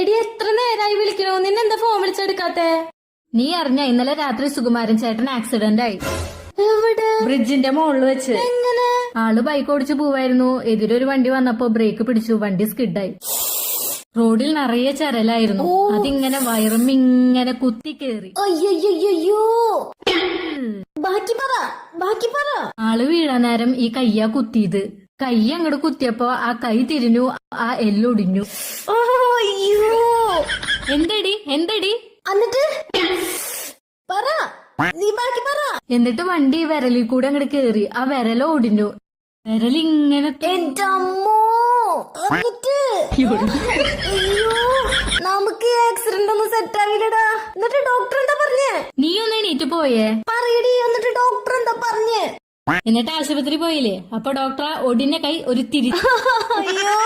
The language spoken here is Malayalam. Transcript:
എടി എത്ര നേരായി വിളിക്കണോ, നിന്നെന്താ ഫോൺ വിളിച്ചെടുക്കാത്തെ? നീ അറിഞ്ഞ ഇന്നലെ രാത്രി സുകുമാരൻ ചേട്ടൻ ആക്സിഡന്റ് ആയി. എവിടെ? ബ്രിഡ്ജിന്റെ മുകളിൽ വെച്ച്. എങ്ങനെ? ആള് ബൈക്ക് ഓടിച്ചു പോവായിരുന്നു. എതിരൊരു വണ്ടി വന്നപ്പോ ബ്രേക്ക് പിടിച്ചു, വണ്ടി സ്കിഡായി. റോഡിൽ നിറയെ ചരലായിരുന്നു. അതിങ്ങനെ വയറുമിങ്ങനെ കുത്തി കേറി. അയ്യോ, ബാക്കി പറ. ആള് വീഴാൻ നേരം ഈ കയ്യാ കുത്തിയത്. കൈ അങ്ങോട്ട് കുത്തിയപ്പോ ആ കൈ തിരിഞ്ഞു, ആ എല്ലൊടിഞ്ഞു. അയ്യോ, എന്തടി എന്നിട്ട് പറ, നീ ബാക്കി പറ. എന്നിട്ട് വണ്ടി വിരലിൽ കൂടെ അങ്ങോട്ട് കേറി, ആ വിരല ഒടിഞ്ഞു. വിരലിങ്ങനെ എന്റെ അമ്മോ. എന്നിട്ട് അയ്യോ, നമുക്ക് ആക്സിഡന്റ് ഒന്നും സെറ്റ് ആവില്ലടാ. എന്നിട്ട് ഡോക്ടർ എന്താ പറഞ്ഞേ? നീ ഒന്ന് എണീറ്റ് പോയേ? പറയടി, എന്നിട്ട് ഡോക്ടർ എന്താ പറഞ്ഞേ? എന്നിട്ട് ആശുപത്രി പോയില്ലേ? അപ്പൊ ഡോക്ടർ ഒടിഞ്ഞ കൈ ഒരു തിരി. അയ്യോ